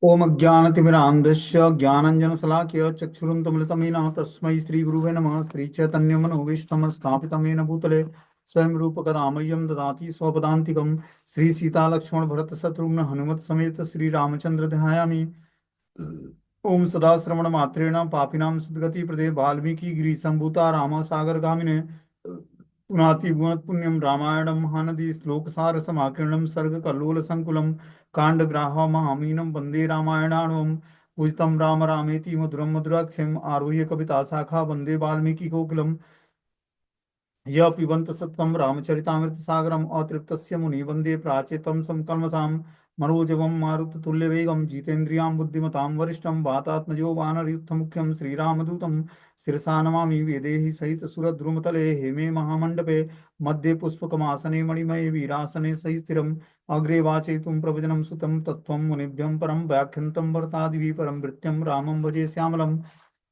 ओम अज्ञानतिमिरान्धस्य ज्ञानञ्जनशलाकया चक्षुरुन्मिलितं येन तस्मै श्रीगुरुवे नमः। श्रीचैतन्यमनोभीष्टं स्थापितं येन भूतले स्वयं रूपकदा मह्यं ददाति स्वपदान्तिकं। श्रीसीतालक्ष्मणभरतशत्रुघ्न हनुमत समेत श्रीरामचन्द्र ध्यायामि। ओम सदा श्रवण मात्रेण पापिनां सद्गति प्रदे वाल्मीकि गिरिसम्भूता राम सागर गामिने पुनाति गुणत पुण्यम रामायणं महानदी श्लोकसार समाकीर्णं सर्ग कल्लोल संकुलं कांडग्राह महामीनं वंदे रामायणाणवं पूजितं राम रामेति मधुरं मधुराक्षरम् आरुह्य कविता शाखा वंदे वाल्मीकि कोकिलम् य पिबंत सततं रामचरितामृतसागरम् अतृप्तस्य मुनि वन्दे प्राचेतं समकल्मषां मनोजवं मारुततुल्यवेगं जितेन्द्रियां बुद्धिमतां वरिष्ठं वातात्मजो वानरयुद्धमुख्यं श्रीरामदूतं शिरसा नमामि। वेदेहि सहित सुरद्रुमतले हेमे महामण्डपे मध्ये पुष्पकमासने मणिमये वीरासने सहि स्थिरम् अग्रे वाचयितुं प्रवचनं सुतं तत्त्वं मुनिभ्यं परं व्याख्यन्तं भरतादिभिः परं भृत्यं रामं भजे श्यामलं।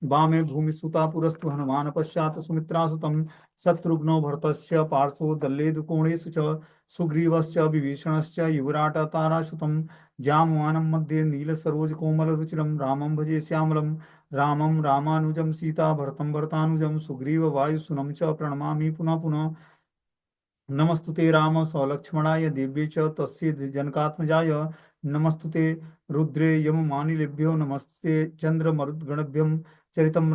वामे भूमिसुता पुरस्तु हनुमान पश्चात् सुमित्रासुतं शत्रुघ्नो भरतस्य पार्श्वो दल्लेदुकोणेषु च सुग्रीवश्च विभीषणश्च युवराट तारासुतं जामवानं मध्ये नीलसरोजकोमलरुचिरं रामं भजे श्यामलं। रामं रामानुजं सीता भरतं भरतानुजं सुग्रीव वायुसुनं च प्रणमामि पुनः पुनः। नमस्तुते राम सलक्ष्मणाय दिव्ये च तस्य जनकात्मजाय नमस्तुते रुद्रे यममानिलेभ्यो नमस्ते चंद्रमरुद्गणभ्यं चरितं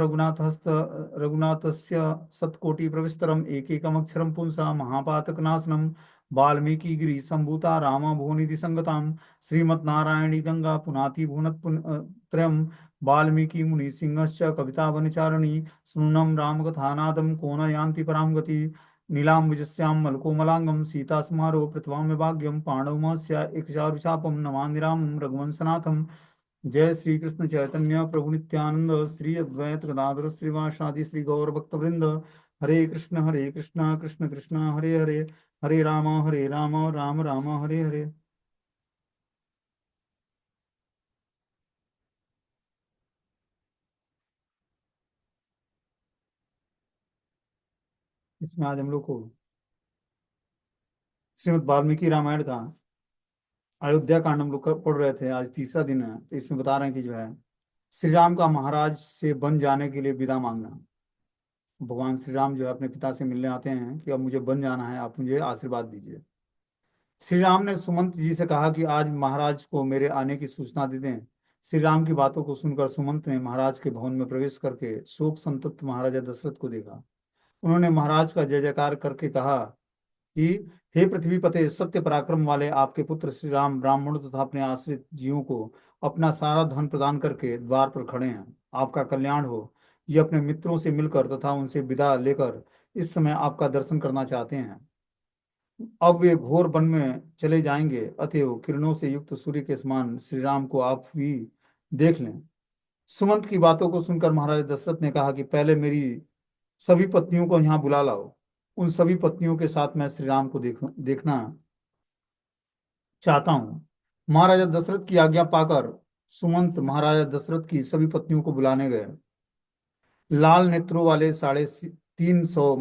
रघुनाथस्य सत्कोटि प्रविस्तरम् एकैकमक्षरं पुंसा महापातकनाशनं वाल्मीकि गिरि संभूता रामा भुवनिधि संगतां श्रीमद्नारायणी गंगा पुनाति भुवनत् त्रयम् वाल्मीकि मुनि सिंहश्च कविता वनचारिणी सुनूनं रामकथानादं को न यान्ति परां गति नीलाम्बुजस्यां मलकोमलांगं सीतास्मारो पृथ्वाम्य भाग्यं पाण्डवमस्य एकचारुचापं नमामि रामं रघुवंशनाथं। जय श्री कृष्ण चैतन्य प्रभु नित्यानंद श्री अद्वैत गदाधर श्रीवासादि श्री गौर भक्तवृंद। हरे कृष्ण कृष्ण कृष्ण हरे हरे, हरे राम राम राम हरे हरे। इसमें आज हम लोग को श्रीमद् वाल्मीकि रामायण का अयोध्या कांड हम लोग पढ़ रहे थे। आज तीसरा दिन है, तो इसमें बता रहे हैं कि जो है श्री राम का महाराज से बन जाने के लिए विदा मांगना। भगवान श्री राम जो है अपने पिता से मिलने आते हैं कि अब मुझे बन जाना है, आप मुझे आशीर्वाद दीजिए। श्री राम ने सुमंत जी से कहा कि आज महाराज को मेरे आने की सूचना दे दें। श्री राम की बातों को सुनकर सुमंत ने महाराज के भवन में प्रवेश करके शोक संतप्त महाराजा दशरथ को देखा। उन्होंने महाराज का जय जयकार करके कहा कि हे पृथ्वीपते, सत्य पराक्रम वाले आपके पुत्र श्री राम ब्राह्मणों तथा अपने आश्रित जीवों को अपना सारा धन प्रदान करके द्वार पर खड़े हैं। आपका कल्याण हो। ये अपने मित्रों से मिलकर तथा उनसे विदा लेकर इस समय आपका दर्शन करना चाहते हैं। अब वे घोर वन में चले जाएंगे, अतएव किरणों से युक्त सूर्य के समान श्री राम को आप भी देख लें। सुमंत की बातों को सुनकर महाराज दशरथ ने कहा कि पहले मेरी सभी पत्नियों को यहाँ बुला लाओ। उन सभी पत्नियों के साथ मैं श्री राम को देखना चाहता हूँ। महाराजा दशरथ की आज्ञा पाकर सुमंत महाराजा दशरथ की सभी पत्नियों को बुलाने गए। लाल नेत्रों वाले 350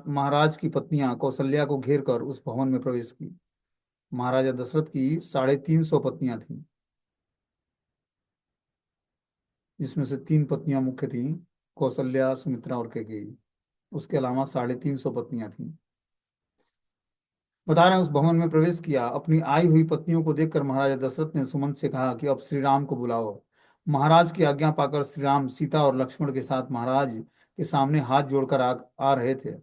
महाराज की पत्नियां कौशल्या को घेर कर उस भवन में प्रवेश की। महाराजा दशरथ की 350 पत्नियां थीं, जिसमें से 3 पत्नियां मुख्य थीं, कौशल्या, सुमित्रा और कैकेयी। उसके अलावा 350 पत्नियां थीं। बता रहे हैं उस भवन में प्रवेश किया। अपनी आई हुई पत्नियों को देखकर महाराजा दशरथ ने सुमंत से कहा कि अब श्री राम को बुलाओ। महाराज की आज्ञा पाकर श्री राम सीता और लक्ष्मण के साथ महाराज के सामने हाथ जोड़कर आ रहे थे।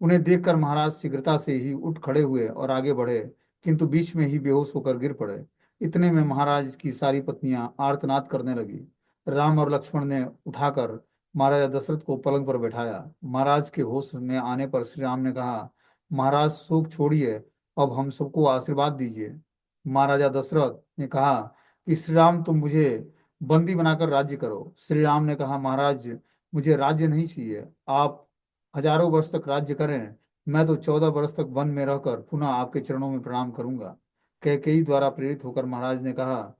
उन्हें देखकर महाराज शीघ्रता से ही उठ खड़े हुए और आगे बढ़े, किंतु बीच में ही बेहोश होकर गिर पड़े। इतने में महाराज की सारी पत्नियां आर्तनाद करने लगी। राम और लक्ष्मण ने उठाकर महाराजा दशरथ को पलंग पर बैठाया। महाराज के होश में आने पर श्री राम ने कहा, महाराज शोक छोड़िए, अब हम सबको आशीर्वाद दीजिए। महाराजा दशरथ ने कहा कि श्री राम तुम मुझे बंदी बनाकर राज्य करो। श्री राम ने कहा, महाराज मुझे राज्य नहीं चाहिए, आप हजारों वर्ष तक राज्य करें, मैं तो 14 वर्ष तक वन में रहकर पुनः आपके चरणों में प्रणाम करूंगा। कैकेयी द्वारा प्रेरित होकर महाराज ने कहा,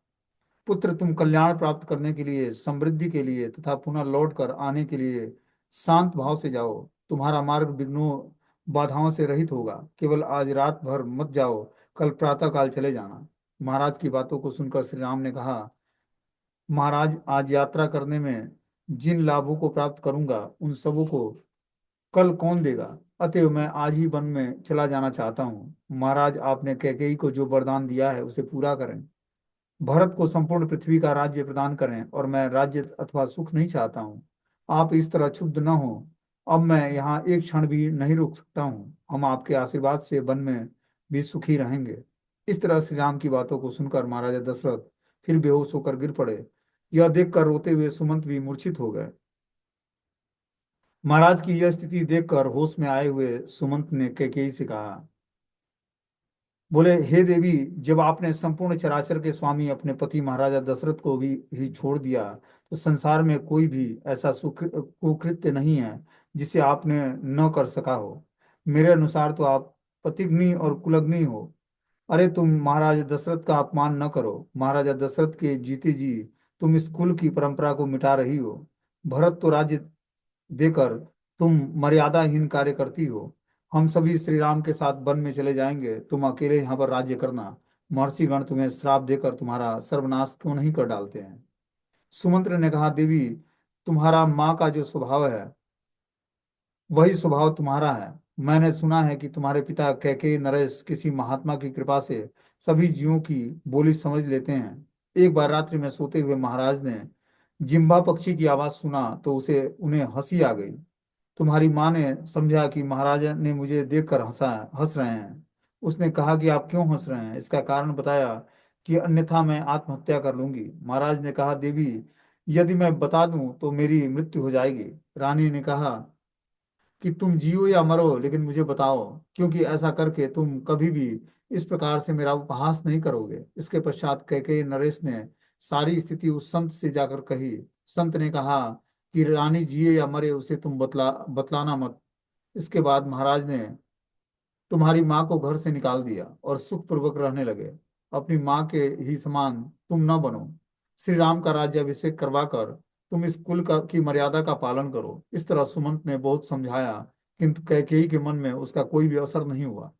पुत्र तुम कल्याण प्राप्त करने के लिए, समृद्धि के लिए तथा पुनः लौट कर आने के लिए शांत भाव से जाओ। तुम्हारा मार्ग विघ्नों बाधाओं से रहित होगा। केवल आज रात भर मत जाओ, कल प्रातः काल चले जाना। महाराज की बातों को सुनकर श्री राम ने कहा, महाराज, आज यात्रा करने में जिन लाभों को प्राप्त करूंगा उन सबों को कल कौन देगा। अतएव मैं आज ही वन में चला जाना चाहता हूँ। महाराज, आपने कैकेयी को जो वरदान दिया है उसे पूरा करें। भरत को संपूर्ण पृथ्वी का राज्य प्रदान करें, और मैं राज्य अथवा सुख नहीं चाहता हूँ। आप इस तरह क्षुब्ध न हो। अब मैं यहाँ एक क्षण भी नहीं रुक सकता हूँ। हम आपके आशीर्वाद से वन में भी सुखी रहेंगे। इस तरह श्री राम की बातों को सुनकर महाराजा दशरथ फिर बेहोश होकर गिर पड़े। यह देखकर रोते हुए सुमंत भी मूर्छित हो गए। महाराज की यह स्थिति देखकर होश में आए हुए सुमंत ने कैकेयी से कहा, बोले, हे देवी, जब आपने संपूर्ण चराचर के स्वामी अपने पति महाराजा दशरथ को भी ही छोड़ दिया, तो संसार में कोई भी ऐसा सुख कुकृत्य नहीं है जिसे आपने न कर सका हो। मेरे अनुसार तो आप पतिग्नी और कुलग्नी हो। अरे, तुम महाराजा दशरथ का अपमान न करो। महाराजा दशरथ के जीते जी तुम इस कुल की परंपरा को मिटा रही हो। भरत तो राज्य देकर तुम मर्यादाहीन कार्य करती हो। हम सभी श्री राम के साथ वन में चले जाएंगे, तुम अकेले यहाँ पर राज्य करना। महर्षिगण तुम्हें श्राप देकर तुम्हारा सर्वनाश क्यों नहीं कर डालते हैं। सुमंत्र ने कहा, देवी, तुम्हारा माँ का जो स्वभाव है वही स्वभाव तुम्हारा है। मैंने सुना है कि तुम्हारे पिता कैकेयी नरेश किसी महात्मा की कृपा से सभी जीवों की बोली समझ लेते हैं। एक बार रात्रि में सोते हुए महाराज ने जिम्बा पक्षी की आवाज सुना तो उसे उन्हें हंसी आ गई। तुम्हारी माँ ने समझा कि महाराजा ने मुझे देखकर हंस रहे हैं। उसने कहा कि आप क्यों हंस रहे हैं, इसका कारण बताया कि अन्यथा मैं आत्महत्या कर लूंगी। महाराज ने कहा, देवी, यदि मैं बता दूं तो मेरी मृत्यु हो जाएगी। रानी ने कहा कि तुम जियो या मरो, लेकिन मुझे बताओ, क्योंकि ऐसा करके तुम कभी भी इस प्रकार से मेरा उपहास नहीं करोगे। इसके पश्चात कैकेयी नरेश ने सारी स्थिति उस संत से जाकर कही। संत ने कहा कि रानी जिए या मरे उसे तुम बतलाना मत। इसके बाद महाराज ने तुम्हारी माँ को घर से निकाल दिया और सुखपूर्वक रहने लगे। अपनी माँ के ही समान तुम न बनो। श्री राम का राज्याभिषेक करवा कर तुम इस कुल का की मर्यादा का पालन करो। इस तरह सुमंत ने बहुत समझाया, किंतु कैकेयी के मन में उसका कोई भी असर नहीं हुआ।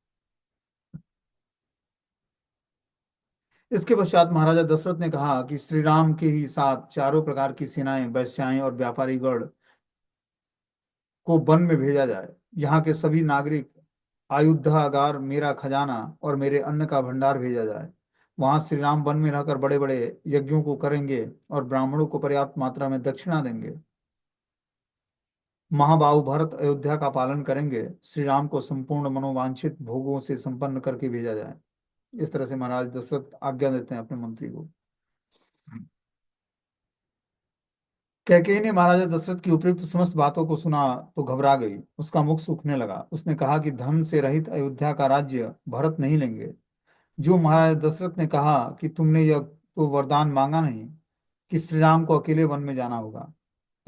इसके पश्चात महाराजा दशरथ ने कहा कि श्री राम के ही साथ चारों प्रकार की सेनाएं, वैश्याएं और व्यापारी गण को वन में भेजा जाए। यहाँ के सभी नागरिक आयुधागार, मेरा खजाना और मेरे अन्न का भंडार भेजा जाए। वहां श्री राम वन में रहकर बड़े बड़े यज्ञों को करेंगे और ब्राह्मणों को पर्याप्त मात्रा में दक्षिणा देंगे। महाबाहु भरत अयोध्या का पालन करेंगे। श्री राम को संपूर्ण मनोवांछित भोगों से संपन्न करके भेजा जाए। इस तरह से महाराज दशरथ आज्ञा देते हैं अपने मंत्री को। कैकेयी ने महाराजा दशरथ की उपयुक्त समस्त बातों को सुना तो घबरा गई। उसका मुख सूखने लगा। उसने कहा कि धन से रहित अयोध्या का राज्य भरत नहीं लेंगे। जो महाराज दशरथ ने कहा कि तुमने यह तो वरदान मांगा नहीं कि श्री राम को अकेले वन में जाना होगा।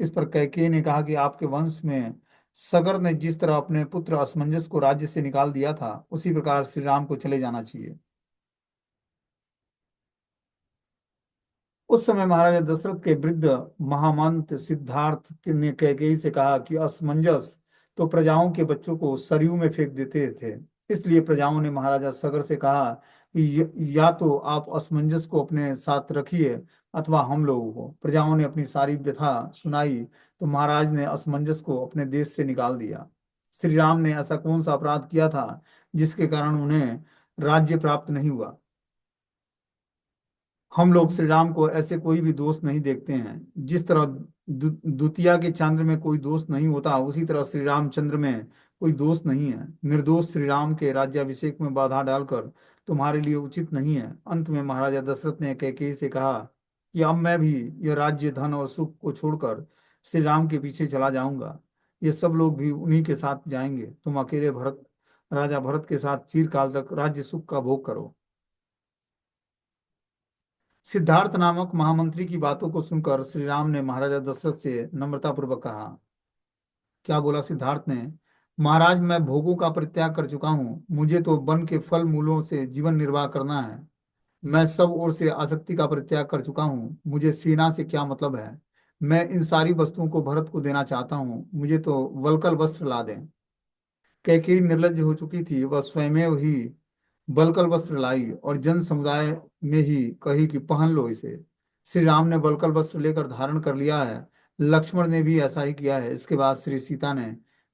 इस पर कैकेयी ने कहा कि आपके वंश में सगर ने जिस तरह अपने पुत्र असमंजस को राज्य से निकाल दिया था, उसी प्रकार श्री राम को चले जाना चाहिए। उस समय महाराजा दशरथ के वृद्ध महामंत्र सिद्धार्थ ने कैकेयी से कहा कि असमंजस तो प्रजाओं के बच्चों को सरयू में फेंक देते थे। इसलिए प्रजाओं ने महाराजा सगर से कहा कि या तो आप असमंजस को अपने साथ रखिए अथवा हम लोगों को। प्रजाओं ने अपनी सारी व्यथा सुनाई तो महाराज ने असमंजस को अपने देश से निकाल दिया। श्री राम ने ऐसा कौन सा अपराध किया था जिसके कारण उन्हें राज्य प्राप्त नहीं हुआ। हम लोग श्री राम को ऐसे कोई भी दोष नहीं देखते हैं। जिस तरह द्वितीया के चंद्र में कोई दोष नहीं होता, उसी तरह श्री रामचंद्र में कोई दोष नहीं है। निर्दोष श्री राम के राज्याभिषेक में बाधा डालकर तुम्हारे लिए उचित नहीं है। अंत में महाराजा दशरथ ने कैकेयी से कहा कि अब मैं भी यह राज्य, धन और सुख को छोड़कर श्री राम के पीछे चला जाऊंगा। ये सब लोग भी उन्हीं के साथ जाएंगे। तुम अकेले राजा भरत के साथ चिरकाल तक राज्य सुख का भोग करो। सिद्धार्थ नामक महामंत्री की बातों को सुनकर श्री राम ने महाराजा दशरथ से नम्रतापूर्वक कहा। क्या बोला सिद्धार्थ ने? महाराज, मैं भोगों का परित्याग कर चुका हूँ। मुझे तो वन के फल मूलों से जीवन निर्वाह करना है। मैं सब ओर से आसक्ति का परित्याग कर चुका हूँ। मुझे सेना से क्या मतलब है। मैं इन सारी वस्तुओं को भरत को देना चाहता हूँ। मुझे तो वल्कल वस्त्र ला दें। कैकेयी निर्लज्ज हो चुकी थी। वह स्वयं ही बलकल वस्त्र लाई और जन समुदाय में ही कही कि पहन लो इसे। श्री राम ने वल्कल वस्त्र लेकर धारण कर लिया है, लक्ष्मण ने भी ऐसा ही किया है। इसके बाद श्री सीता ने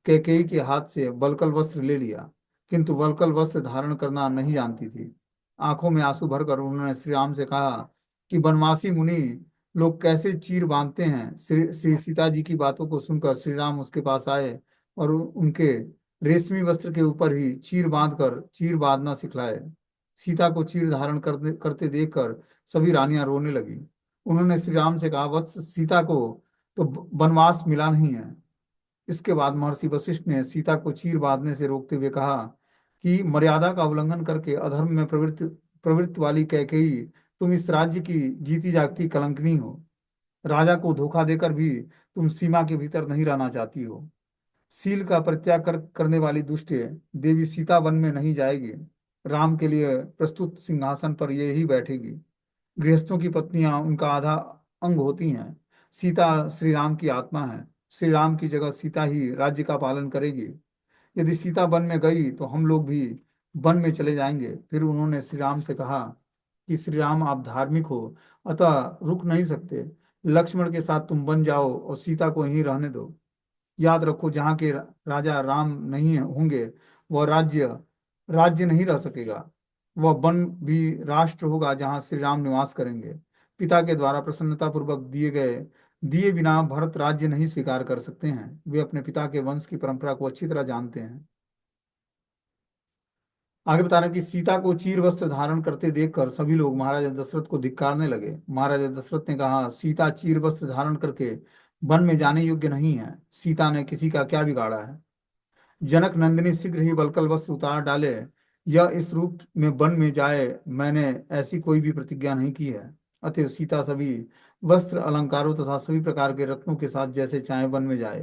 कैकेयी के हाथ से वल्कल वस्त्र ले लिया, किंतु वल्कल वस्त्र धारण करना नहीं जानती थी। आंखों में आंसू भरकर उन्होंने श्री राम से कहा कि वनवासी मुनि लोग कैसे चीर बांधते हैं। श्री श्री सीता जी की बातों को सुनकर श्री राम उसके पास आए और उनके रेशमी वस्त्र के ऊपर ही चीर बांधकर चीर बांधना सिखलाए। सीता को चीर धारण करते करते देखकर सभी रानियां रोने लगी। उन्होंने श्री राम से कहा, वत्स, सीता को तो वनवास मिला नहीं है। इसके बाद महर्षि वशिष्ठ ने सीता को चीर बांधने से रोकते हुए कहा कि मर्यादा का उल्लंघन करके अधर्म में प्रवृत्त वाली कैकेयी, तुम इस राज्य की जीती जागती कलंकनी हो। राजा को धोखा देकर भी तुम सीमा के भीतर नहीं रहना चाहती हो। शील का परित्याग करने वाली दुष्ट देवी सीता वन में नहीं जाएगी, राम के लिए प्रस्तुत सिंहासन पर ये ही बैठेगी। गृहस्थों की पत्नियां उनका आधा अंग होती हैं। सीता श्री राम की आत्मा है। श्री राम की जगह सीता ही राज्य का पालन करेगी। यदि सीता वन में गई तो हम लोग भी वन में चले जाएंगे। फिर उन्होंने श्री राम से कहा कि श्री राम, आप धार्मिक हो, अतः रुक नहीं सकते। लक्ष्मण के साथ तुम वन जाओ और सीता को यहीं रहने दो। याद रखो, जहाँ के राजा राम नहीं होंगे वह राज्य राज्य नहीं रह सकेगा। वह वन भी राष्ट्र होगा जहाँ श्री राम निवास करेंगे। पिता के द्वारा प्रसन्नता पूर्वक दिए बिना भरत राज्य नहीं स्वीकार कर सकते हैं। वे अपने पिता के वंश की परंपरा को अच्छी तरह जानते हैं। आगे बता रहे हैं कि सीता को चीर वस्त्र धारण करते देखकर सभी लोग महाराजा दशरथ को धिक्कारने लगे। महाराजा दशरथ ने कहा, सीता चीर वस्त्र धारण करके वन में जाने योग्य नहीं है। सीता ने किसी का क्या बिगाड़ा है। जनक नंदिनी शीघ्र ही वल्कल वस्त्र उतार डाले, यह इस रूप में वन में जाए, मैंने ऐसी कोई भी प्रतिज्ञा नहीं की है। अतः सीता सभी वस्त्र अलंकारों तथा सभी प्रकार के रत्नों के साथ जैसे चाहे वन में जाए।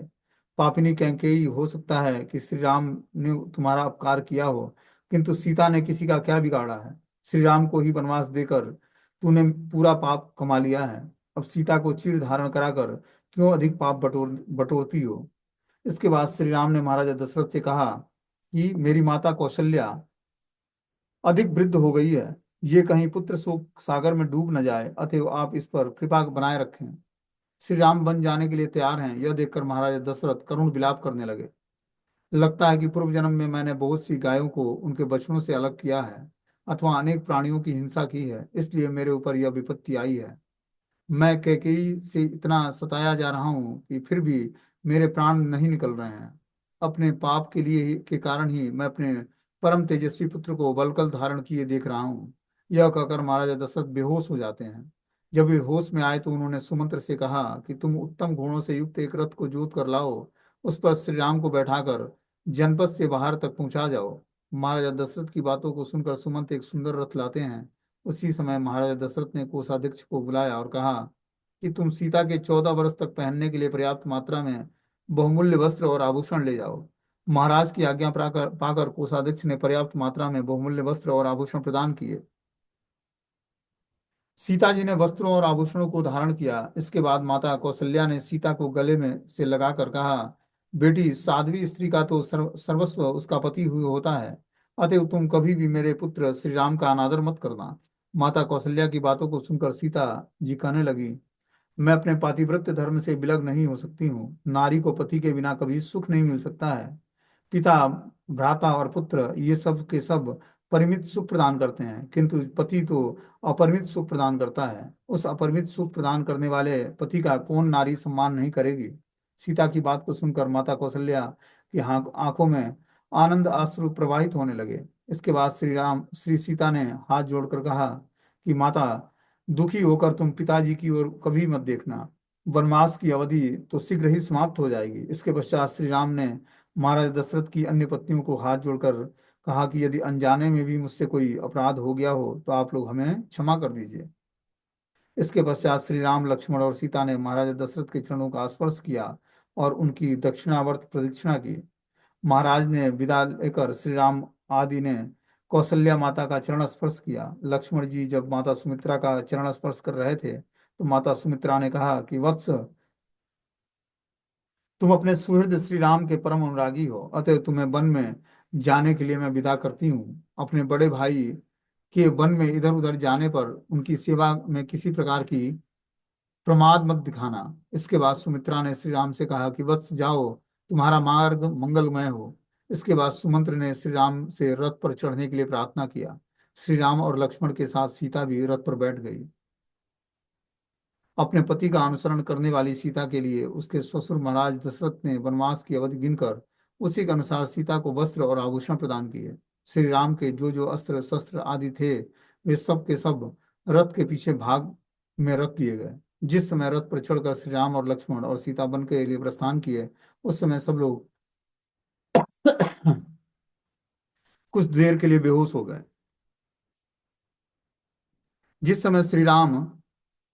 पापिनी कैकेयी, हो सकता है कि श्री राम ने तुम्हारा अपकार किया हो, किंतु सीता ने किसी का क्या बिगाड़ा है। श्री राम को ही वनवास देकर तूने पूरा पाप कमा लिया है। अब सीता को चीर धारण कराकर क्यों अधिक पाप बटोरती हो। इसके बाद श्री राम ने महाराजा दशरथ से कहा कि मेरी माता कौशल्या अधिक वृद्ध हो गई है, ये कहीं पुत्र शोक सागर में डूब न जाए, अतएव आप इस पर कृपा बनाए रखें। श्री राम बन जाने के लिए तैयार हैं। यह देखकर महाराजा दशरथ करुण विलाप करने लगे। लगता है कि पूर्व जन्म में मैंने बहुत सी गायों को उनके बछड़ों से अलग किया है, अथवा अनेक प्राणियों की हिंसा की है, इसलिए मेरे ऊपर यह विपत्ति आई है। मैं कैकेयी से इतना सताया जा रहा हूँ कि फिर भी मेरे प्राण नहीं निकल रहे हैं। अपने पाप के कारण ही मैं अपने परम तेजस्वी पुत्र को वल्कल धारण किए देख रहा हूँ। यह कहकर महाराजा दशरथ बेहोश हो जाते हैं। जब वे होश में आए तो उन्होंने सुमंत्र से कहा कि तुम उत्तम घोड़ों से युक्त एक रथ को जोत कर लाओ, उस पर श्री राम को बैठाकर जनपद से बाहर तक पहुंचा जाओ। महाराजा दशरथ की बातों को सुनकर सुमंत एक सुंदर रथ लाते हैं। उसी समय महाराजा दशरथ ने कोषाध्यक्ष को बुलाया और कहा कि तुम सीता के 14 वर्ष तक पहनने के लिए पर्याप्त मात्रा में बहुमूल्य वस्त्र और आभूषण ले जाओ। महाराज की आज्ञा पाकर कोषाध्यक्ष ने पर्याप्त मात्रा में बहुमूल्य वस्त्र और आभूषण प्रदान किए। सीता जी ने वस्त्रों और आभूषणों को धारण किया। इसके बाद माता कौशल्या ने सीता को गले में से लगाकर कहा, बेटी, साध्वी स्त्री का तो सर्वस्व उसका पति हुई होता है, अतएव तुम कभी भी मेरे पुत्र श्री राम का अनादर मत करना। माता कौशल्या की बातों को सुनकर सीता जी कहने लगी, मैं अपने पातिव्रत्य धर्म से विलग नहीं हो सकती हूँ। नारी को पति के बिना कभी सुख नहीं मिल सकता है। पिता, भ्राता और पुत्र ये सब के सब परिमित सुख प्रदान करते हैं, किंतु पति तो अपरिमित सुख प्रदान करता है। उस अपरिमित सुख प्रदान करने वाले पति का कौन नारी सम्मान नहीं करेगी। सीता की बात को सुनकर माता कौशल्या की आंखों में आनंद अश्रु प्रवाहित होने लगे। इसके बाद श्री सीता ने हाथ जोड़कर कहा कि माता, दुखी होकर तुम पिताजी की ओर कभी मत देखना। वनवास की अवधि तो शीघ्र ही समाप्त हो जाएगी। इसके पश्चात श्री राम ने महाराज दशरथ की अन्य पत्नियों को हाथ जोड़कर कहा कि यदि अनजाने में भी मुझसे कोई अपराध हो गया हो तो आप लोग हमें क्षमा कर दीजिए। इसके पश्चात श्री राम, लक्ष्मण और सीता ने महाराजा दशरथ के चरणों का स्पर्श किया और उनकी दक्षिणावर्त प्रदक्षिणा की। महाराज ने विदा लेकर श्री राम आदि ने कौशल्या माता का चरण स्पर्श किया। लक्ष्मण जी जब माता सुमित्रा का चरण स्पर्श कर रहे थे तो माता सुमित्रा ने कहा कि वत्स, तुम अपने सुहृद श्री राम के परम अनुरागी हो, अतः तुम्हें वन में जाने के लिए मैं विदा करती हूँ। अपने बड़े भाई के वन में इधर उधर जाने पर उनकी सेवा में किसी प्रकार की प्रमाद मत दिखाना। इसके बाद सुमित्रा ने श्री राम से कहा कि वत्स जाओ, तुम्हारा मार्ग मंगलमय हो। इसके बाद सुमंत्र ने श्री राम से रथ पर चढ़ने के लिए प्रार्थना किया। श्री राम और लक्ष्मण के साथ सीता भी रथ पर बैठ गई। अपने पति का अनुसरण करने वाली सीता के लिए उसके ससुर महाराज दशरथ ने वनवास की अवधि गिनकर उसी के अनुसार सीता को वस्त्र और आभूषण प्रदान किए। श्री राम के जो जो अस्त्र शस्त्र आदि थे, वे सब के सब रथ के पीछे भाग में रख दिए गए। जिस समय रथ पर चढ़कर श्री राम और लक्ष्मण और सीता वन के लिए प्रस्थान किए, उस समय सब लोग कुछ देर के लिए बेहोश हो गए। जिस समय श्री राम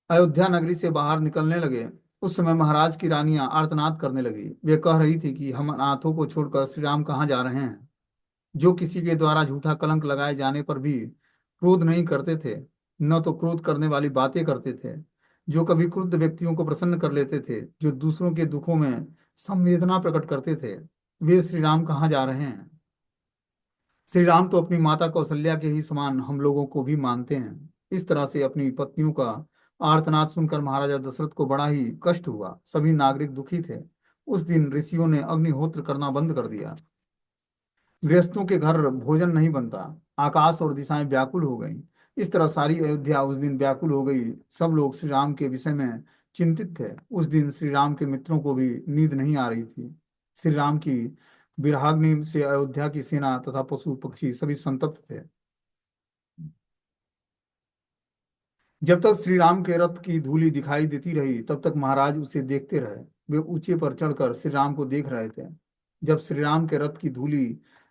अयोध्या नगरी से बाहर निकलने लगे, उस समय महाराज की रानियां आर्तनाद करने लगी। वे कह रही थी कि हम अनाथों को छोड़कर श्री राम कहाँ जा रहे हैं। जो किसी के द्वारा झूठा कलंक लगाए जाने पर भी क्रोध नहीं करते थे, न तो क्रोध करने वाली बातें करते थे, जो कभी क्रुद्ध व्यक्तियों को प्रसन्न कर लेते थे, जो दूसरों के दुखों में संवेदना प्रकट करते थे, वे श्री राम कहाँ जा रहे हैं। श्री राम तो अपनी माता कौशल्या के ही समान हम लोगों को भी मानते हैं। इस तरह से अपनी पत्नियों का आर्तनाद सुनकर महाराजा दशरथ को बड़ा ही कष्ट हुआ। सभी नागरिक दुखी थे। उस दिन ऋषियों ने अग्निहोत्र करना बंद कर दिया। गृहस्थों के घर भोजन नहीं बनता। आकाश और दिशाएं व्याकुल हो गईं। इस तरह सारी अयोध्या उस दिन व्याकुल हो गई। सब लोग श्री राम के विषय में चिंतित थे। उस दिन श्री राम के मित्रों को भी नींद नहीं आ रही थी। श्री राम की विरहाग्नि से अयोध्या की सेना तथा पशु पक्षी सभी संतप्त थे। जब तक श्री राम के रथ की धूली दिखाई देती रही, तब तक महाराज उसे देखते रहे। वे ऊंचे पर चढ़कर श्री राम को देख रहे थे। जब श्री राम के रथ की धूली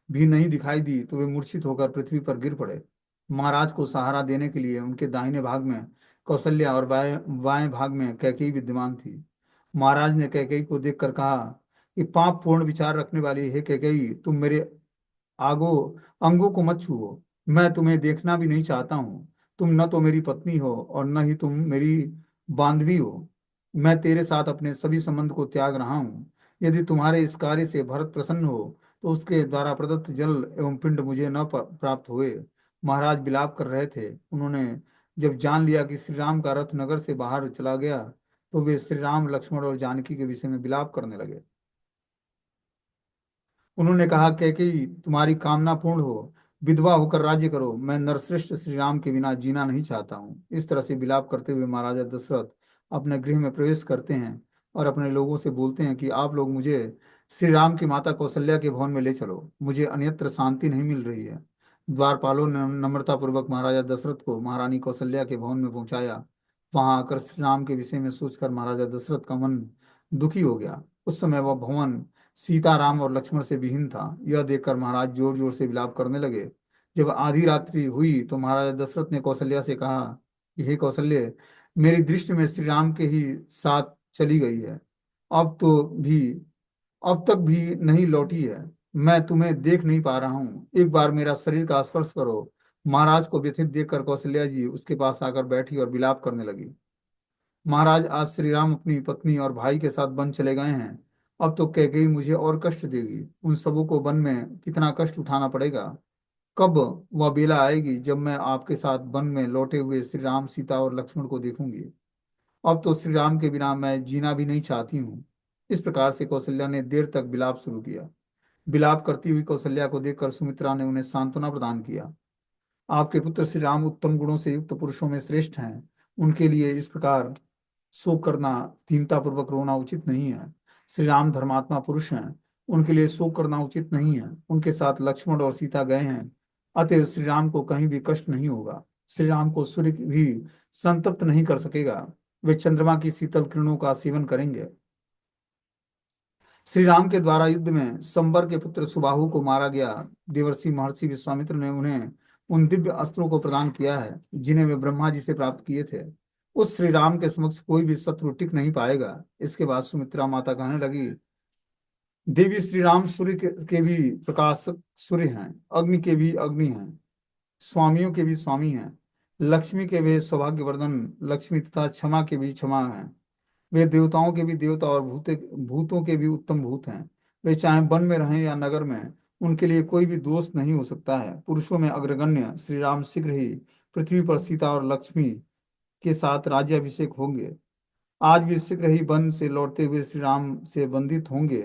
भी नहीं दिखाई दी, तो वे मूर्छित होकर पृथ्वी पर गिर पड़े। महाराज को सहारा देने के लिए उनके दाहिने भाग में कौशल्या और बाएं बाएं भाग में कैकेयी विद्यमान थी। महाराज ने कैकेयी को देखकर कहा कि पाप पूर्ण विचार रखने वाली हे कैकेयी, तुम मेरे आगो अंगों को मत छुओ। मैं तुम्हें देखना भी नहीं चाहता हूँ। तुम न तो मेरी पत्नी हो और न ही तुम मेरी बांधवी हो। मैं तेरे साथ अपने सभी संबंध को त्याग रहा हूँ। यदि तुम्हारे इस कार्य से भरत प्रसन्न हो, तो उसके द्वारा प्रदत्त जल एवं पिंड मुझे न प्राप्त हुए। महाराज विलाप कर रहे थे। उन्होंने जब जान लिया कि श्री राम का रथ नगर से बाहर चला गया, तो वे श्री राम लक्ष्मण और जानकी के विषय में विलाप करने लगे। उन्होंने कहा, कैकेयी, तुम्हारी कामना पूर्ण हो, विधवा होकर राज्य करो। मैं नरश्रेष्ठ श्री राम के बिना जीना नहीं चाहता हूँ। इस तरह से विलाप करते हुए महाराजा दशरथ अपने गृह में प्रवेश करते हैं और अपने लोगों से बोलते हैं कि आप लोग मुझे श्री राम की माता कौशल्या के भवन में ले चलो। मुझे अन्यत्र शांति नहीं मिल रही है। द्वारपालों ने नम्रता पूर्वक महाराजा दशरथ को महारानी कौशल्या के भवन में पहुंचाया। वहां आकर श्री राम के विषय में सोचकर महाराजा दशरथ का मन दुखी हो गया। उस समय वह भवन सीता, राम और लक्ष्मण से विहीन था। यह देखकर महाराज जोर जोर से विलाप करने लगे। जब आधी रात्रि हुई, तो महाराजा दशरथ ने कौशल्या से कहा कि हे कौशल्य, मेरी दृष्टि में श्री राम के ही साथ चली गई है। अब तो भी अब तक भी नहीं लौटी है। मैं तुम्हें देख नहीं पा रहा हूँ। एक बार मेरा शरीर का स्पर्श करो। महाराज को व्यथित देखकर कौशल्या जी उसके पास आकर बैठी और विलाप करने लगी। महाराज, आज श्री राम अपनी पत्नी और भाई के साथ वन चले गए हैं। अब तो कैकेयी मुझे और कष्ट देगी। उन सबों को वन में कितना कष्ट उठाना पड़ेगा। कब वह बेला आएगी जब मैं आपके साथ वन में लौटे हुए श्री राम, सीता और लक्ष्मण को देखूंगी। अब तो श्री राम के बिना मैं जीना भी नहीं चाहती हूँ। इस प्रकार से कौशल्या ने देर तक विलाप शुरू किया। विलाप करती हुई कौशल्या को देखकर सुमित्रा ने उन्हें सांत्वना प्रदान किया। आपके पुत्र श्री राम उत्तम गुणों से युक्त पुरुषों में श्रेष्ठ हैं। उनके लिए इस प्रकार शोक करना, दीनता पूर्वक रोना उचित नहीं है। श्री राम धर्मात्मा पुरुष हैं। उनके लिए शोक करना उचित नहीं है। उनके साथ लक्ष्मण और सीता गए हैं, अतः श्री राम को कहीं भी कष्ट नहीं होगा। श्री राम को सूर्य भी संतप्त नहीं कर सकेगा। वे चंद्रमा की शीतल किरणों का सेवन करेंगे। श्री राम के द्वारा युद्ध में संबर के पुत्र सुबाहु को मारा गया। देवर्षि महर्षि विश्वामित्र ने उन्हें उन दिव्य अस्त्रों को प्रदान किया है, जिन्हें वे ब्रह्मा जी से प्राप्त किए थे। उस श्री राम के समक्ष कोई भी शत्रु टिक नहीं पाएगा। इसके बाद सुमित्रा माता कहने लगी, देवी, श्री राम सूर्य के भी प्रकाशक सूर्य हैं, अग्नि के भी अग्नि हैं, स्वामियों के भी स्वामी हैं, लक्ष्मी के वे सौभाग्यवर्धन लक्ष्मी तथा क्षमा के भी क्षमा हैं। वे देवताओं के भी देवता और भूतों के भी उत्तम भूत हैं। वे चाहे वन में रहें या नगर में, उनके लिए कोई भी दोष नहीं हो सकता है। पुरुषों में अग्रगण्य श्री राम शीघ्र ही पृथ्वी पर सीता और लक्ष्मी के साथ राज्याभिषेक होंगे। आज भी शीघ्र ही वन से लौटते हुए श्री राम से बंधित होंगी।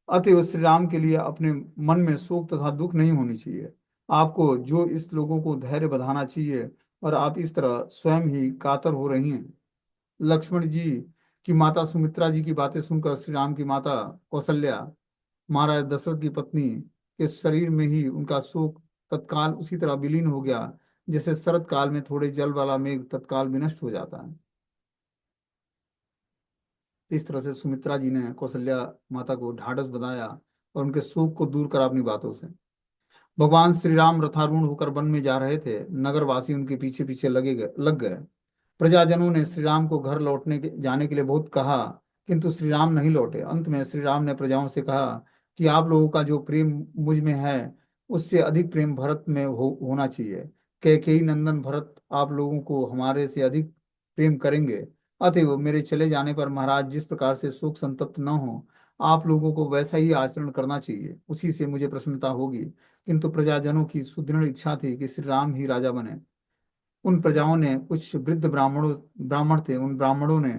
अतएव श्री राम के लिए अपने मन में शोक तथा दुख नहीं होनी चाहिए। आपको जो इस लोगों को धैर्य बंधाना चाहिए, और आप इस तरह स्वयं ही कातर हो रही हैं। लक्ष्मण जी की माता सुमित्रा जी की बातें सुनकर श्री राम की माता कौशल्या, महाराज दशरथ की पत्नी, के शरीर में ही उनका शोक तत्काल उसी तरह विलीन हो गया, जैसे शरत काल में थोड़े जल वाला मेघ तत्काल विनष्ट हो जाता है। इस तरह से सुमित्रा जी ने कौशल्या माता को ढाढ़स बंधाया और उनके शोक को दूर करा अपनी बातों से। भगवान श्री राम रथारूढ़ होकर वन में जा रहे थे। नगरवासी उनके पीछे पीछे लग गए। प्रजाजनों ने श्री राम को घर जाने के लिए बहुत कहा, किंतु श्री राम नहीं लौटे। अंत में श्री राम ने प्रजाओं से कहा कि आप लोगों का जो प्रेम मुझ में है, उससे अधिक प्रेम भरत में होना चाहिए। कैकेयी नंदन भरत आप लोगों को हमारे से अधिक प्रेम करेंगे। अतएव मेरे चले जाने पर महाराज जिस प्रकार से शोक संतप्त न हो, आप लोगों को वैसा ही आचरण करना चाहिए, उसी से मुझे प्रसन्नता होगी। किंतु प्रजाजनों की सुदृढ़ इच्छा थी कि श्री राम ही राजा बने। उन प्रजाओं ने कुछ वृद्ध ब्राह्मण थे, उन ब्राह्मणों ने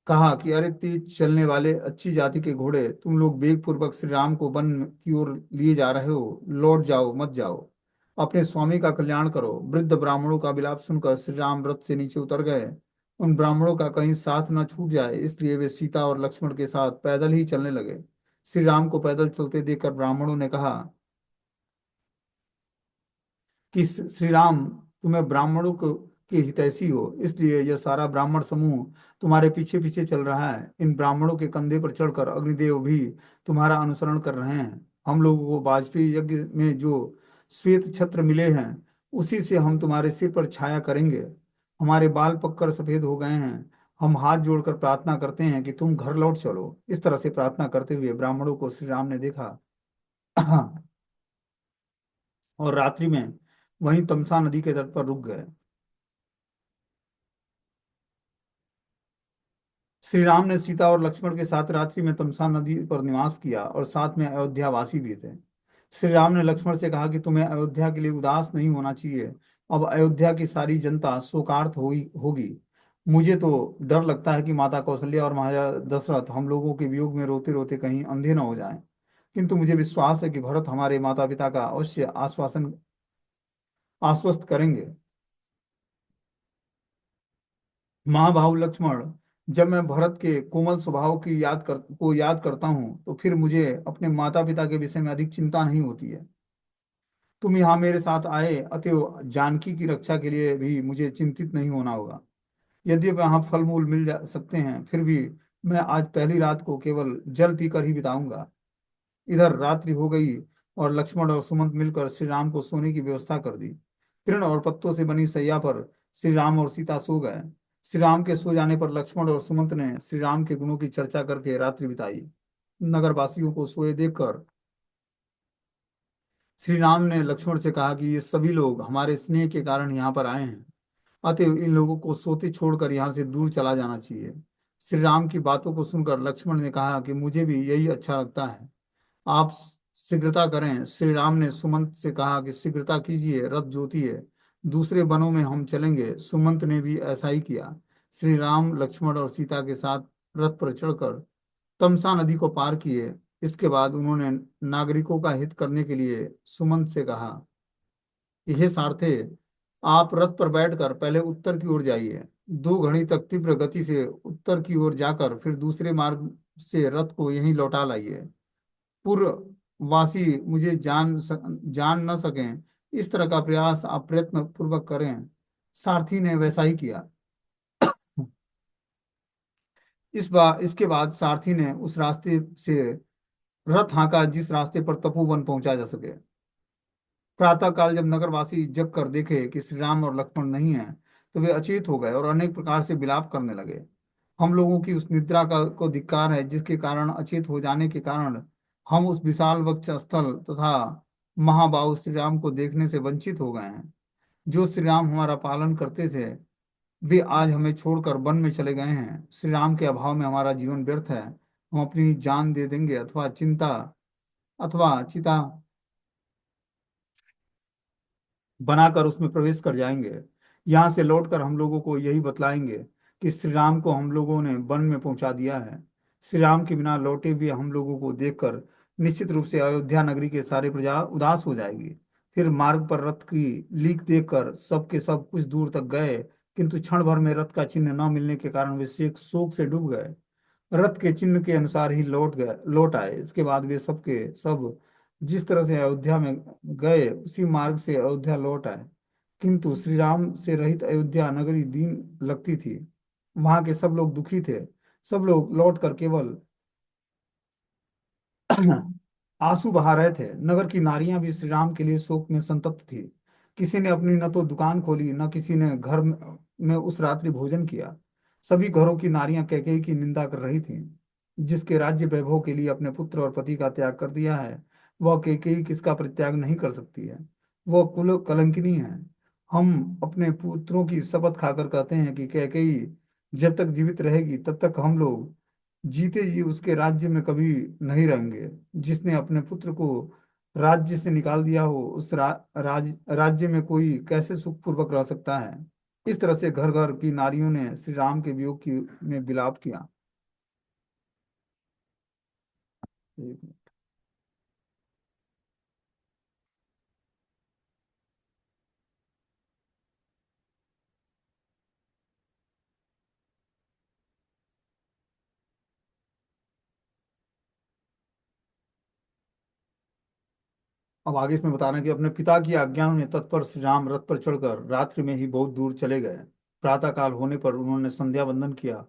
कहा कि अरे तेज चलने वाले अच्छी जाति के घोड़े, तुम लोग वेग पूर्वक श्री राम को वन की ओर लिए जा रहे हो, लौट जाओ, मत जाओ, अपने स्वामी का कल्याण करो। वृद्ध ब्राह्मणों का विलाप सुनकर श्री राम रथ से नीचे उतर गए। उन ब्राह्मणों का कहीं साथ न छूट जाए, इसलिए वे सीता और लक्ष्मण के साथ पैदल ही चलने लगे। श्री राम को पैदल चलते देखकर ब्राह्मणों ने कहा कि श्री राम, तुम्हें ब्राह्मणों को के हितैषी हो, इसलिए यह सारा ब्राह्मण समूह तुम्हारे पीछे पीछे चल रहा है। इन ब्राह्मणों के कंधे पर चढ़कर अग्निदेव भी तुम्हारा अनुसरण कर रहे हैं। हम लोगों को वाजपेयी यज्ञ में जो श्वेत छत्र मिले हैं, उसी से हम तुम्हारे सिर पर छाया करेंगे। हमारे बाल पककर सफेद हो गए हैं। हम हाथ जोड़कर प्रार्थना करते हैं कि तुम घर लौट चलो। इस तरह से प्रार्थना करते हुए ब्राह्मणों को श्री राम ने देखा और रात्रि में वहीं तमसा नदी के तट पर रुक गए। श्री राम ने सीता और लक्ष्मण के साथ रात्रि में तमसा नदी पर निवास किया और साथ में अयोध्या वासी भी थे। श्री राम ने लक्ष्मण से कहा कि तुम्हें अयोध्या के लिए उदास नहीं होना चाहिए। अब अयोध्या की सारी जनता शोकार्त होगी। मुझे तो डर लगता है कि माता कौशल्या और महाराजा दशरथ हम लोगों के वियोग में रोते रोते कहीं अंधे न हो जाएं। किंतु मुझे विश्वास है कि भरत हमारे माता पिता का अवश्य आश्वस्त करेंगे। महाबाहु लक्ष्मण, जब मैं भरत के कोमल स्वभाव को याद करता हूँ, तो फिर मुझे अपने माता पिता के विषय में अधिक चिंता नहीं होती है। तुम यहाँ मेरे साथ आए, अतएव जानकी की रक्षा के लिए भी मुझे चिंतित नहीं होना होगा। यदि वहाँ फल मूल मिल जा सकते हैं, फिर भी मैं आज पहली रात को केवल जल पीकर ही बिताऊंगा। इधर रात्रि हो गई और लक्ष्मण और सुमंत मिलकर श्री राम को सोने की व्यवस्था कर दी। तृण और पत्तों से बनी सैया पर श्री राम और सीता सो गए। श्री राम के सो जाने पर लक्ष्मण और सुमंत ने श्री राम के गुणों की चर्चा करके रात्रि बिताई। नगरवासियों को सोए देखकर श्री राम ने लक्ष्मण से कहा कि ये सभी लोग हमारे स्नेह के कारण यहाँ पर आए हैं, अतएव इन लोगों को सोते छोड़कर यहाँ से दूर चला जाना चाहिए। श्री राम की बातों को सुनकर लक्ष्मण ने कहा कि मुझे भी यही अच्छा लगता है, आप शीघ्रता करें। श्री राम ने सुमंत से कहा कि शीघ्रता कीजिए, रथ जोतिए, दूसरे वनों में हम चलेंगे। सुमंत ने भी ऐसा ही किया। श्री राम लक्ष्मण और सीता के साथ रथ पर चढ़कर तमसा नदी को पार किए। इसके बाद उन्होंने नागरिकों का हित करने के लिए सुमंत से कहा कि हे सारथे, आप रथ पर बैठकर पहले उत्तर की ओर जाइए। 2 घड़ी तक तीव्र गति से उत्तर की ओर जाकर फिर दूसरे मार्ग से रथ को यहीं लौटा लाइए। पूर्ववासी मुझे जान न सकें, इस तरह का प्रयास आप प्रयत्न पूर्वक करें। सारथी ने वैसा ही किया। इसके बाद सारथी ने उस रास्ते से रथ हाँका जिस रास्ते पर तपोवन पहुंचा जा सके। प्रातः काल जब नगरवासी जग कर देखे कि श्री राम और लक्ष्मण नहीं है, तो वे अचेत हो गए और अनेक प्रकार से विलाप करने लगे। हम लोगों की उस निद्रा का को धिक्कार है, जिसके कारण अचेत हो जाने के कारण हम उस विशाल वक्ष स्थल तथा महाबाहु श्री राम को देखने से वंचित हो गए हैं। जो श्री राम हमारा पालन करते थे, वे आज हमें छोड़कर वन में चले गए हैं। श्री राम के अभाव में हमारा जीवन व्यर्थ है। हम अपनी जान दे देंगे अथवा चिता बनाकर उसमें प्रवेश कर जाएंगे। यहाँ से लौटकर हम लोगों को यही बतलाएंगे कि श्री राम को हम लोगों ने वन में पहुंचा दिया है। श्री राम के बिना लौटे हुए हम लोगों को देखकर निश्चित रूप से अयोध्या नगरी के सारे प्रजा उदास हो जाएगी। फिर मार्ग पर रथ की लीक देखकर सब के सब कुछ दूर तक गए, किंतु क्षण भर में रथ का चिन्ह न मिलने के कारण वे शोक से डूब गए। रथ के चिन्ह के अनुसार ही लौट आए। इसके बाद वे सब के सब जिस तरह से अयोध्या में गए उसी मार्ग से अयोध्या लौट आए। किंतु श्री राम से रहित अयोध्या नगरी दीन लगती थी। वहां के सब लोग दुखी थे। सब लोग लौट कर केवल आंसू बहा रहे थे। नगर की नारियां भी श्री राम के लिए शोक में संतप्त थी। किसी ने अपनी न तो दुकान खोली, न किसी ने घर में उस रात्रि भोजन किया। सभी घरों की नारियां कैकेयी की निंदा कर रही थीं। जिसके राज्य वैभव के लिए अपने पुत्र और पति का त्याग कर दिया है, वह कैकेयी किसका परित्याग नहीं कर सकती है। वह कुल कलंकिनी है। हम अपने पुत्रों की शपथ खाकर कहते हैं कि कैकेयी जब तक जीवित रहेगी तब तक हम लोग जीते जी उसके राज्य में कभी नहीं रहेंगे। जिसने अपने पुत्र को राज्य से निकाल दिया हो उस राज्य में कोई कैसे सुखपूर्वक रह सकता है। इस तरह से घर घर की नारियों ने श्री राम के वियोग की में विलाप किया। अब आगे इसमें बताना कि अपने पिता की आज्ञा में तत्पर श्री राम रथ पर चढ़कर रात्रि में ही बहुत दूर चले गए। प्रातः काल होने पर उन्होंने संध्या वंदन किया।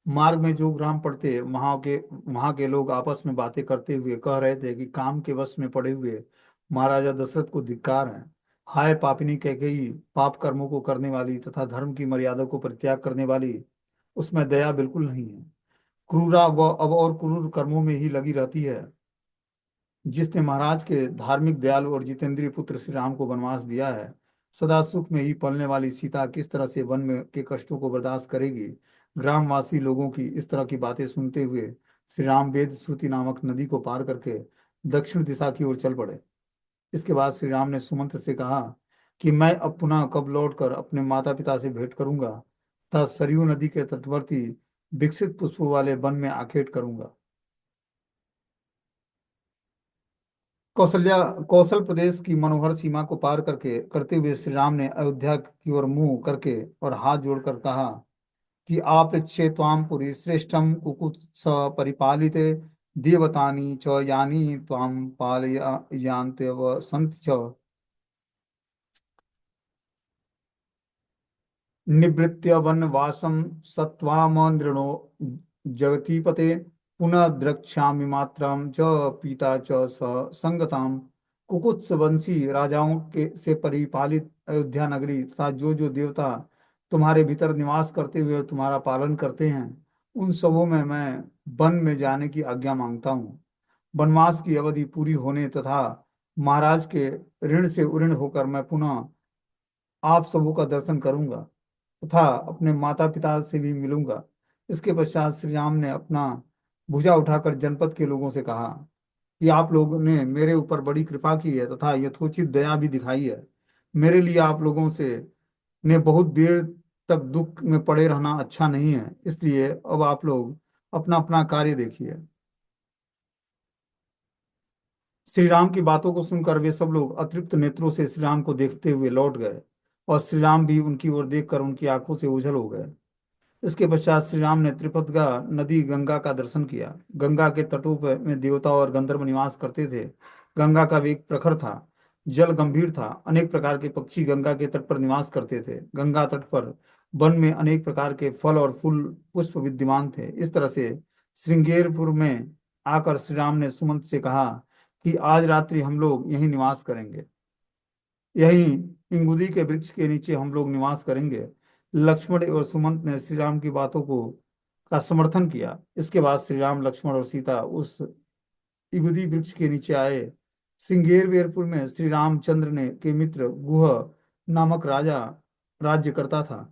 मार्ग में जो ग्राम पड़ते वहां के लोग आपस में बातें करते हुए कह रहे थे कि काम के वश में पड़े हुए महाराजा दशरथ को धिक्कार है। हाय पापिनी कैकेयी, पाप कर्मों को करने वाली तथा धर्म की मर्यादा को परित्याग करने वाली, उसमें दया बिल्कुल नहीं है। क्रूरा व अब और क्रूर कर्मों में ही लगी रहती है। जिसने महाराज के धार्मिक दयालु और जितेंद्रिय पुत्र श्री राम को वनवास दिया है, सदा सुख में ही पलने वाली सीता किस तरह से वन में के कष्टों को बर्दाश्त करेगी। ग्रामवासी लोगों की इस तरह की बातें सुनते हुए श्री राम वेद श्रुति नामक नदी को पार करके दक्षिण दिशा की ओर चल पड़े। इसके बाद श्री राम ने सुमंत से कहा कि मैं अब पुनः कब लौटकर अपने माता पिता से भेंट करूंगा तथा सरयू नदी के तटवर्ती विकसित पुष्पों वाले वन में आखेट करूंगा। कौशल्या कौशल प्रदेश की मनोहर सीमा को पार करके करते हुए श्री राम ने अयोध्या की ओर मुंह करके और हाथ जोड़कर कहा कि आपृच्छे त्वाम पुरी श्रेष्ठम कुकुत्स परिपालिते देवतानि च यानि त्वाम पालयांते व सन्ति च निवृत्य वनवासं सत्त्वामनृणो जगतीपते पुनः द्रक्ष्यामि मातरं च पिता च स संगताम। कुकुत्स वंशी राजाओं के से परिपालित अयोध्या नगरी तथा जो जो देवता तुम्हारे भीतर निवास करते हुए तुम्हारा पालन करते हैं, उन सबों में मैं वन में जाने की आज्ञा मांगता हूँ। वनवास की अवधि पूरी होने तथा महाराज के ऋण से उऋण होकर मैं पुनः आप सबों का दर्शन करूंगा तथा अपने माता पिता से भी मिलूंगा। इसके पश्चात श्री राम ने अपना भुजा उठाकर जनपद के लोगों से कहा कि आप लोगों ने मेरे ऊपर बड़ी कृपा की है तथा यथोचित दया भी दिखाई है। मेरे लिए आप लोगों से ने बहुत देर तक दुख में पड़े रहना अच्छा नहीं है। इसलिए अब आप लोग अपना अपना कार्य देखिए। श्री राम की बातों को सुनकर वे सब लोग अतृप्त नेत्रों से श्री राम को देखते हुए लौट गए और श्री राम भी उनकी ओर देखकर उनकी आंखों से ओझल हो गए। इसके पश्चात श्री राम ने त्रिपतगा नदी गंगा का दर्शन किया। गंगा के तटों पर में देवता और गंधर्व निवास करते थे। गंगा का वेग प्रखर था, जल गंभीर था। अनेक प्रकार के पक्षी गंगा के तट पर निवास करते थे। गंगा तट पर वन में अनेक प्रकार के फल और फूल पुष्प विद्यमान थे। इस तरह से श्रृंगेरपुर में आकर श्री राम ने सुमंत से कहा कि आज रात्रि हम लोग यहीं निवास करेंगे। यहीं इंगुदी के वृक्ष के नीचे हम लोग निवास करेंगे। लक्ष्मण और सुमंत ने श्री राम की बातों को का समर्थन किया। इसके बाद श्री राम, लक्ष्मण और सीता उस इगुदी वृक्ष के नीचे आए। श्रृंगेरवेरपुर में श्री रामचंद्र ने के मित्र गुह नामक राजा राज्य करता था।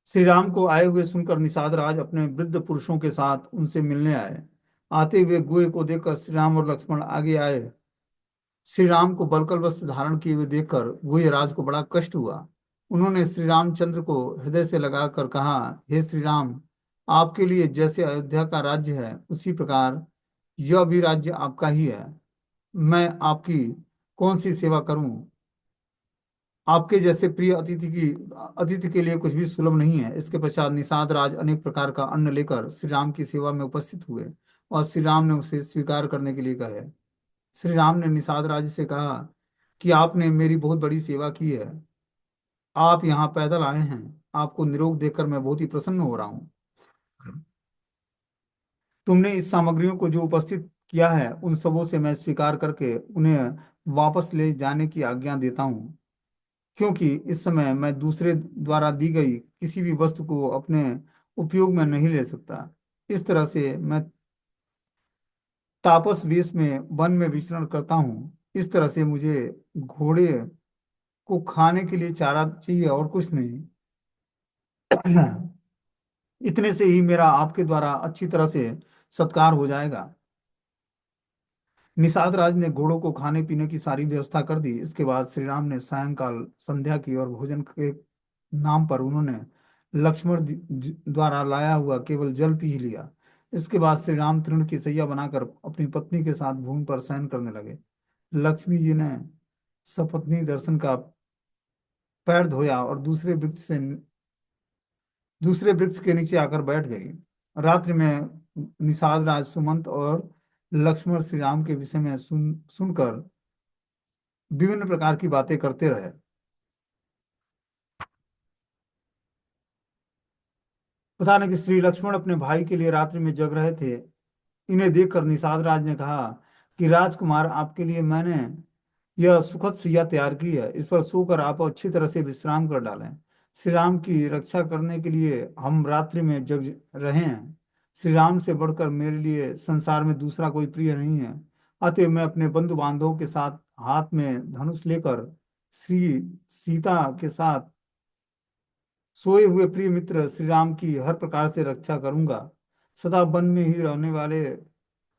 श्री राम को आए हुए सुनकर निषाद राज अपने वृद्ध पुरुषों के साथ उनसे मिलने आए। आते हुए गुहे को देखकर श्री राम और लक्ष्मण आगे आए श्री राम को बलकल वस्त्र धारण किए हुए देखकर गुहराज को बड़ा कष्ट हुआ। उन्होंने श्री रामचंद्र को हृदय से लगाकर कहा, हे श्री राम, आपके लिए जैसे अयोध्या का राज्य है उसी प्रकार यह भी राज्य आपका ही है। मैं आपकी कौन सी सेवा करूं? आपके जैसे प्रिय अतिथि के लिए कुछ भी सुलभ नहीं है। इसके पश्चात निषाद राज अनेक प्रकार का अन्न लेकर श्री राम की सेवा में उपस्थित हुए और श्री राम ने उसे स्वीकार करने के लिए कहे। श्री राम ने निषाद राज से कहा कि आपने मेरी बहुत बड़ी सेवा की है। आप यहाँ पैदल आए हैं। आपको निरोग देखकर मैं बहुत ही प्रसन्न हो रहा हूँ। तुमने इस सामग्रियों को जो उपस्थित किया है उन सबों से मैं स्वीकार करके उन्हें वापस ले जाने की आज्ञा देता हूँ, क्योंकि इस समय मैं दूसरे द्वारा दी गई किसी भी वस्तु को अपने उपयोग में नहीं ले सकता। इस तरह से मैं तापस वेश में वन में विचरण करता हूँ। इस तरह से मुझे घोड़े को खाने के लिए चारा चाहिए और कुछ नहीं। इतने से ही मेरा आपके द्वारा अच्छी तरह से सत्कार हो जाएगा। निषाद राज ने घोड़ों को खाने पीने की सारी व्यवस्था कर दी। इसके बाद श्री राम ने सायंकाल संध्या की और भोजन के नाम पर उन्होंने लक्ष्मण द्वारा लाया हुआ केवल जल पी ही लिया। इसके बाद श्री राम तृण की सैया बनाकर अपनी पत्नी के साथ भूमि पर शयन करने लगे। लक्ष्मी जी ने सपत्नी दर्शन का पैर धोया और दूसरे वृक्ष के नीचे आकर बैठ गई। रात्रि में निषाद राज सुमंत और लक्ष्मण श्री राम के विषय में सुनकर विभिन्न प्रकार की बातें करते रहे। पता नहीं कि श्री लक्ष्मण अपने भाई के लिए रात्रि में जग रहे थे। इन्हें देखकर निषाद राज ने कहा कि राजकुमार, आपके लिए मैंने यह सुखद सिया तैयार की है। इस पर सोकर आप अच्छी तरह से विश्राम कर डालें। श्री राम की रक्षा करने के लिए हम रात्रि में जग रहे हैं। श्री राम से बढ़कर मेरे लिए संसार में दूसरा कोई प्रिय नहीं है। अतः मैं अपने बंधु बांधवों के साथ हाथ में धनुष लेकर श्री सीता के साथ सोए हुए प्रिय मित्र श्री राम की हर प्रकार से रक्षा करूंगा। सदा वन में ही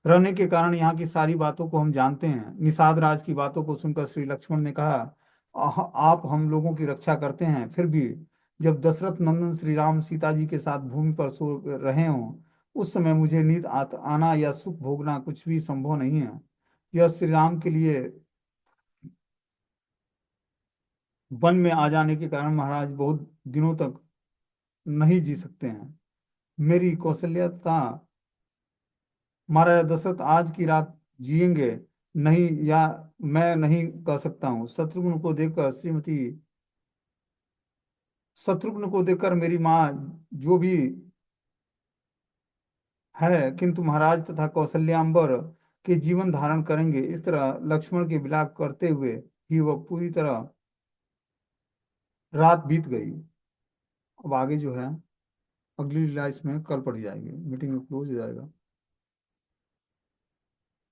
रहने के कारण यहाँ की सारी बातों को हम जानते हैं। निषाद राज की बातों को सुनकर श्री लक्ष्मण ने कहा, आप हम लोगों की रक्षा करते हैं, फिर भी जब दशरथ नंदन श्री राम सीता जी के साथ भूमि पर सो रहे हों उस समय मुझे आना या सुख भोगना कुछ भी संभव नहीं है। यह श्री राम के लिए वन में आ जाने के कारण महाराज बहुत दिनों तक नहीं जी सकते हैं। मेरी कौशल्या तथा महाराज दशरथ आज की रात जिएंगे नहीं, या मैं नहीं कह सकता हूँ। शत्रुघ्न को देखकर मेरी माँ जो भी है, किंतु महाराज तथा कौशल्याम्बर के जीवन धारण करेंगे। इस तरह लक्ष्मण के विलाप करते हुए ही वह पूरी तरह रात बीत गई। अब आगे जो है अगली लीला इसमें कल पड़ जाएगी। मीटिंग में क्लोज हो जाएगा।